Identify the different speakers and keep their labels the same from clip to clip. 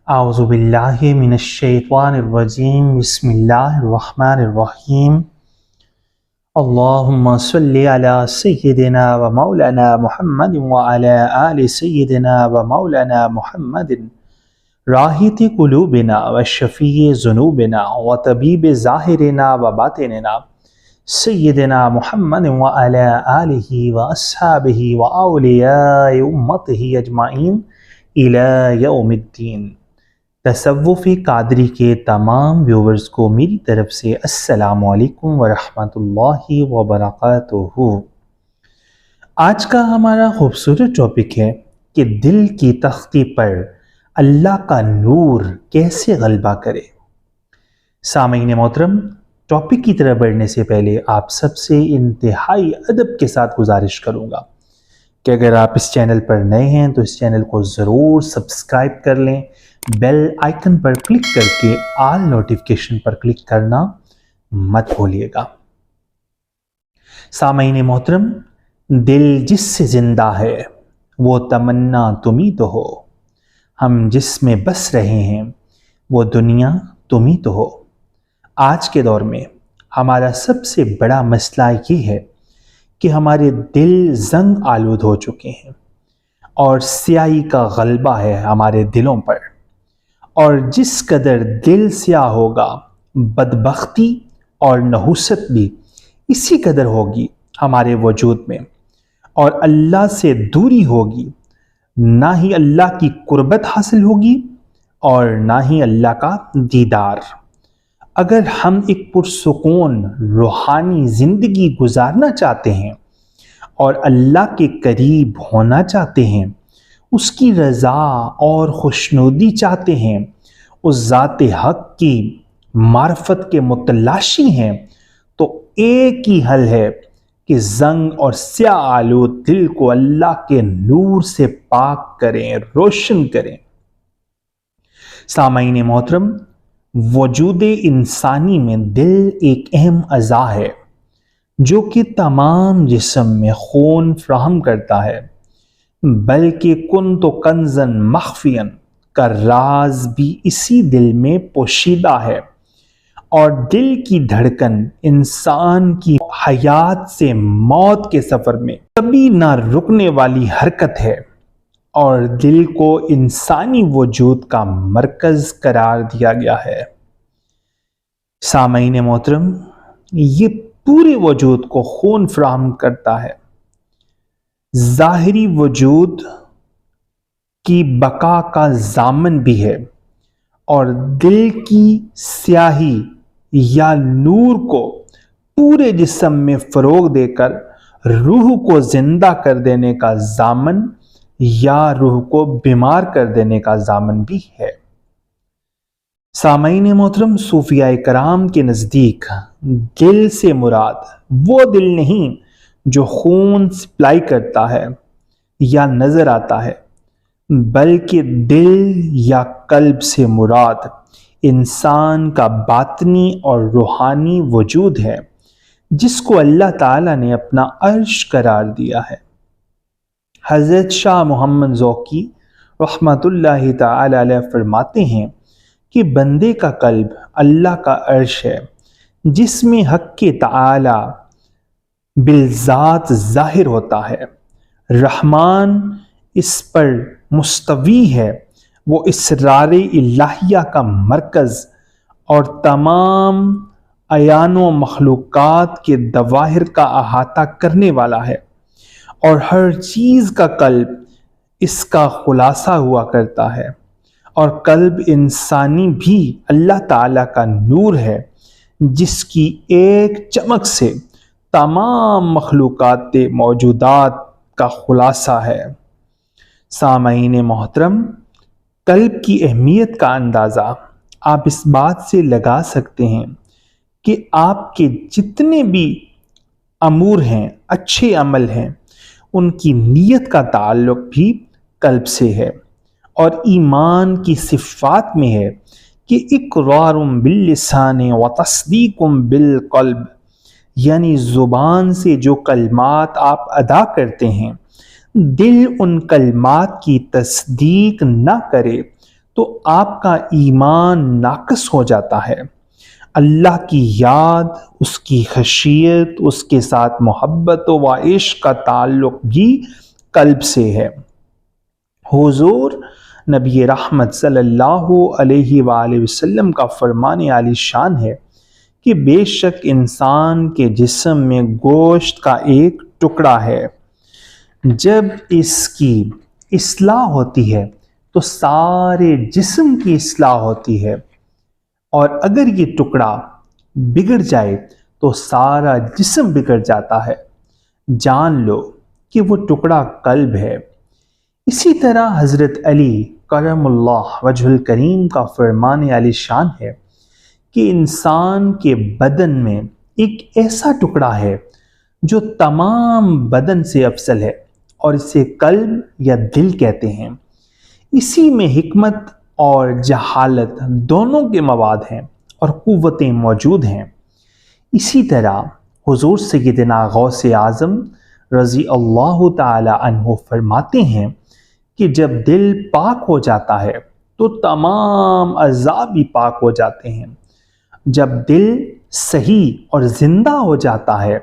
Speaker 1: اعوذ باللہ من الشیطان الرجیم بسم اللہ الرحمن الرحیم اللہم صلی علی سیدنا و مولانا محمد وعلی آل سیدنا و مولانا محمد راحت قلوبنا و شفیع ذنوبنا و طبیب ظاہرنا و باطننا سیدنا محمد وعلی آلہ و اصحابہ و اولیاء امتہ اجمعین الی یوم الدین۔ تصوف قادری کے تمام ویورز کو میری طرف سے السلام علیکم ورحمۃ اللہ وبرکاتہ۔ آج کا ہمارا خوبصورت ٹاپک ہے کہ دل کی تختی پر اللہ کا نور کیسے غلبہ کرے۔ سامعین محترم، ٹاپک کی طرف بڑھنے سے پہلے آپ سب سے انتہائی ادب کے ساتھ گزارش کروں گا کہ اگر آپ اس چینل پر نئے ہیں تو اس چینل کو ضرور سبسکرائب کر لیں، بیل آئیکن پر کلک کر کے آل نوٹیفیکیشن پر کلک کرنا مت بھولیے گا۔ سامعین محترم، دل جس سے زندہ ہے وہ تمنا تم ہی تو ہو، ہم جس میں بس رہے ہیں وہ دنیا تم ہی تو ہو۔ آج کے دور میں ہمارا سب سے بڑا مسئلہ یہ ہے کہ ہمارے دل زنگ آلود ہو چکے ہیں اور سیاہی کا غلبہ ہے ہمارے دلوں پر، اور جس قدر دل سیاہ ہوگا بدبختی اور نحوست بھی اسی قدر ہوگی ہمارے وجود میں، اور اللہ سے دوری ہوگی، نہ ہی اللہ کی قربت حاصل ہوگی اور نہ ہی اللہ کا دیدار۔ اگر ہم ایک پرسکون روحانی زندگی گزارنا چاہتے ہیں اور اللہ کے قریب ہونا چاہتے ہیں، اس کی رضا اور خوشنودی چاہتے ہیں، اس ذات حق کی معرفت کے متلاشی ہیں، تو ایک ہی حل ہے کہ زنگ اور سیاہ آلود دل کو اللہ کے نور سے پاک کریں، روشن کریں۔ سامعین محترم، وجود انسانی میں دل ایک اہم اعضاء ہے جو کہ تمام جسم میں خون فراہم کرتا ہے، بلکہ کن تو کنزن مخفین کا راز بھی اسی دل میں پوشیدہ ہے، اور دل کی دھڑکن انسان کی حیات سے موت کے سفر میں کبھی نہ رکنے والی حرکت ہے، اور دل کو انسانی وجود کا مرکز قرار دیا گیا ہے۔ سامعین محترم، یہ پورے وجود کو خون فراہم کرتا ہے، ظاہری وجود کی بقا کا ضامن بھی ہے، اور دل کی سیاہی یا نور کو پورے جسم میں فروغ دے کر روح کو زندہ کر دینے کا ضامن یا روح کو بیمار کر دینے کا ضامن بھی ہے۔ سامعین محترم، صوفیاء کرام کے نزدیک دل سے مراد وہ دل نہیں جو خون سپلائی کرتا ہے یا نظر آتا ہے، بلکہ دل یا قلب سے مراد انسان کا باطنی اور روحانی وجود ہے، جس کو اللہ تعالیٰ نے اپنا عرش قرار دیا ہے۔ حضرت شاہ محمد ذوقی رحمۃ اللہ تعالی علیہ فرماتے ہیں کہ بندے کا قلب اللہ کا عرش ہے، جس میں حق تعالی بالذات ظاہر ہوتا ہے۔ رحمان اس پر مستوی ہے، وہ اسرار الہیہ کا مرکز اور تمام اعیان و مخلوقات کے ظواہر کا احاطہ کرنے والا ہے، اور ہر چیز کا قلب اس کا خلاصہ ہوا کرتا ہے، اور قلب انسانی بھی اللہ تعالیٰ کا نور ہے، جس کی ایک چمک سے تمام مخلوقات موجودات کا خلاصہ ہے۔ سامعین محترم، قلب کی اہمیت کا اندازہ آپ اس بات سے لگا سکتے ہیں کہ آپ کے جتنے بھی امور ہیں، اچھے عمل ہیں، ان کی نیت کا تعلق بھی قلب سے ہے، اور ایمان کی صفات میں ہے کہ اقرار باللسان و تصدیق بالقلب، یعنی زبان سے جو کلمات آپ ادا کرتے ہیں، دل ان کلمات کی تصدیق نہ کرے تو آپ کا ایمان ناقص ہو جاتا ہے۔ اللہ کی یاد، اس کی خشیت، اس کے ساتھ محبت و عشق کا تعلق بھی قلب سے ہے۔ حضور نبی رحمت صلی اللہ علیہ وآلہ وسلم کا فرمان عالی شان ہے کہ بے شک انسان کے جسم میں گوشت کا ایک ٹکڑا ہے، جب اس کی اصلاح ہوتی ہے تو سارے جسم کی اصلاح ہوتی ہے، اور اگر یہ ٹکڑا بگڑ جائے تو سارا جسم بگڑ جاتا ہے۔ جان لو کہ وہ ٹکڑا قلب ہے۔ اسی طرح حضرت علی کرم اللہ وجہ الکریم کا فرمان عالی شان ہے کہ انسان کے بدن میں ایک ایسا ٹکڑا ہے جو تمام بدن سے افضل ہے، اور اسے قلب یا دل کہتے ہیں۔ اسی میں حکمت اور جہالت دونوں کے مواد ہیں اور قوتیں موجود ہیں۔ اسی طرح حضور سیدنا غوث اعظم رضی اللہ تعالی عنہ فرماتے ہیں کہ جب دل پاک ہو جاتا ہے تو تمام اعضاء بھی پاک ہو جاتے ہیں۔ جب دل صحیح اور زندہ ہو جاتا ہے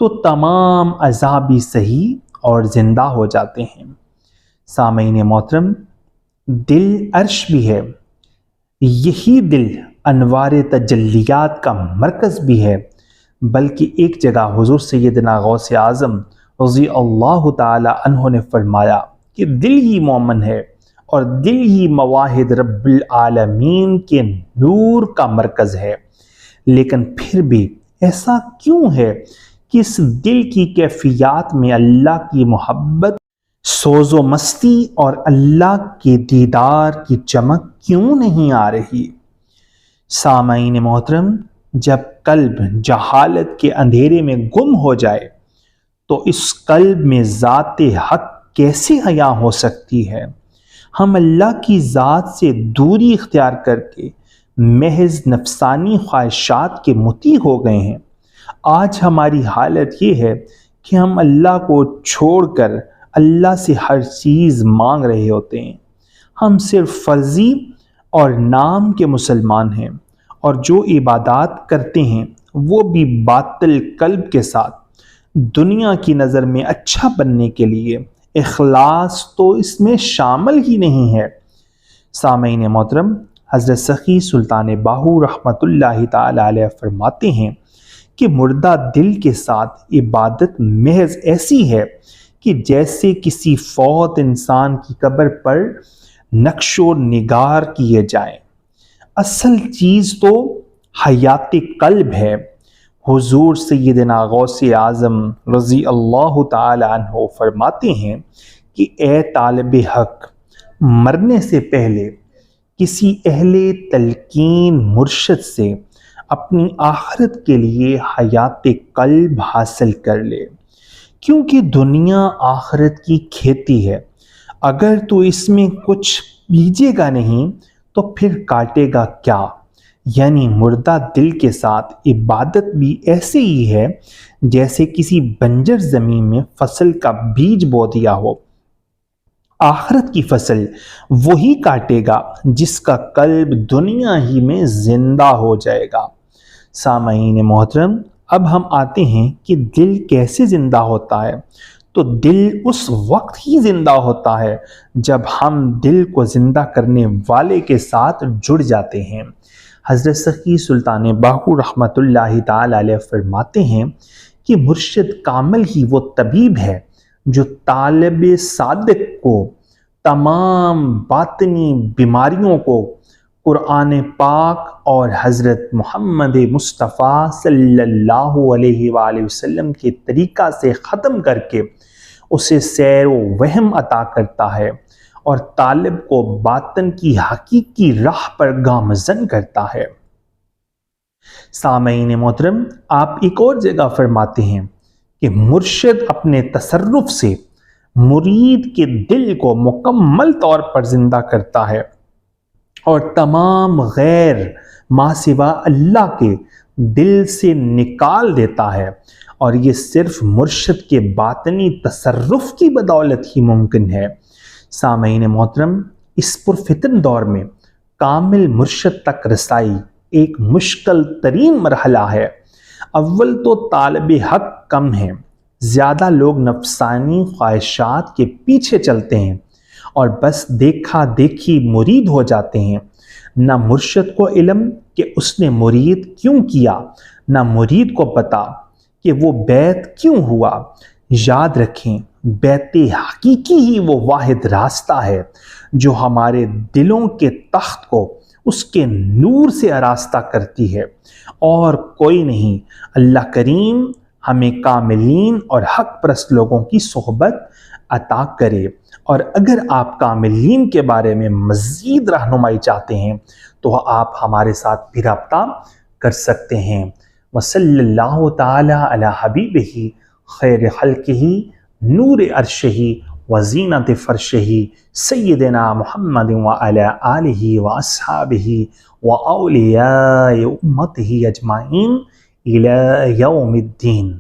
Speaker 1: تو تمام اعضاء بھی صحیح اور زندہ ہو جاتے ہیں۔ سامعین محترم، دل عرش بھی ہے، یہی دل انوار تجلیات کا مرکز بھی ہے، بلکہ ایک جگہ حضور سیدنا غوث اعظم رضی اللہ تعالی عنہ نے فرمایا کہ دل ہی مومن ہے اور دل ہی مواہد رب العالمین کے نور کا مرکز ہے۔ لیکن پھر بھی ایسا کیوں ہے کہ اس دل کی کیفیات میں اللہ کی محبت، سوز و مستی اور اللہ کے دیدار کی چمک کیوں نہیں آ رہی؟ سامعین محترم، جب قلب جہالت کے اندھیرے میں گم ہو جائے تو اس قلب میں ذات حق کیسے عیاں ہو سکتی ہے؟ ہم اللہ کی ذات سے دوری اختیار کر کے محض نفسانی خواہشات کے مطیع ہو گئے ہیں۔ آج ہماری حالت یہ ہے کہ ہم اللہ کو چھوڑ کر اللہ سے ہر چیز مانگ رہے ہوتے ہیں۔ ہم صرف فرضی اور نام کے مسلمان ہیں، اور جو عبادات کرتے ہیں وہ بھی باطل قلب کے ساتھ، دنیا کی نظر میں اچھا بننے کے لیے۔ اخلاص تو اس میں شامل ہی نہیں ہے۔ سامعین محترم، حضرت سخی سلطان باہو رحمۃ اللہ تعالی علیہ فرماتے ہیں کہ مردہ دل کے ساتھ عبادت محض ایسی ہے کہ جیسے کسی فوت انسان کی قبر پر نقش و نگار کیے جائیں۔ اصل چیز تو حیات قلب ہے۔ حضور سیدنا غوث اعظم رضی اللہ تعالی عنہ فرماتے ہیں کہ اے طالب حق، مرنے سے پہلے کسی اہل تلقین مرشد سے اپنی آخرت کے لیے حیات قلب حاصل کر لے، کیونکہ دنیا آخرت کی کھیتی ہے۔ اگر تو اس میں کچھ بیجے گا نہیں تو پھر کاٹے گا کیا؟ یعنی مردہ دل کے ساتھ عبادت بھی ایسے ہی ہے جیسے کسی بنجر زمین میں فصل کا بیج بو دیا ہو۔ آخرت کی فصل وہی کاٹے گا جس کا قلب دنیا ہی میں زندہ ہو جائے گا۔ سامعین محترم، اب ہم آتے ہیں کہ دل کیسے زندہ ہوتا ہے۔ تو دل اس وقت ہی زندہ ہوتا ہے جب ہم دل کو زندہ کرنے والے کے ساتھ جڑ جاتے ہیں۔ حضرت سخی سلطان باہو رحمۃ اللہ تعالی علیہ فرماتے ہیں کہ مرشد کامل ہی وہ طبیب ہے جو طالب صادق کو تمام باطنی بیماریوں کو قرآن پاک اور حضرت محمد مصطفیٰ صلی اللہ علیہ وآلہ وسلم کے طریقہ سے ختم کر کے اسے سیر و وہم عطا کرتا ہے، اور طالب کو باطن کی حقیقی راہ پر گامزن کرتا ہے۔ سامعین محترم، آپ ایک اور جگہ فرماتے ہیں کہ مرشد اپنے تصرف سے مرید کے دل کو مکمل طور پر زندہ کرتا ہے اور تمام غیر ما سوا اللہ کے دل سے نکال دیتا ہے، اور یہ صرف مرشد کے باطنی تصرف کی بدولت ہی ممکن ہے۔ سامعین محترم، اس پرفتن دور میں کامل مرشد تک رسائی ایک مشکل ترین مرحلہ ہے۔ اول تو طالب حق کم ہیں، زیادہ لوگ نفسانی خواہشات کے پیچھے چلتے ہیں اور بس دیکھا دیکھی مرید ہو جاتے ہیں۔ نہ مرشد کو علم کہ اس نے مرید کیوں کیا، نہ مرید کو پتا کہ وہ بیعت کیوں ہوا۔ یاد رکھیں، بیعت حقیقی ہی وہ واحد راستہ ہے جو ہمارے دلوں کے تخت کو اس کے نور سے آراستہ کرتی ہے، اور کوئی نہیں۔ اللہ کریم ہمیں کاملین اور حق پرست لوگوں کی صحبت عطا کرے۔ اور اگر آپ کاملین کے بارے میں مزید رہنمائی چاہتے ہیں تو آپ ہمارے ساتھ بھی رابطہ کر سکتے ہیں۔ وصلی اللہ تعالی علی حبیبہ خیر خلقہ نور عرشہ وزینت فرشہ سیدنا محمد وعلی آلہ واصحابہ واولیاء امتہ اجمعین الی یوم الدین۔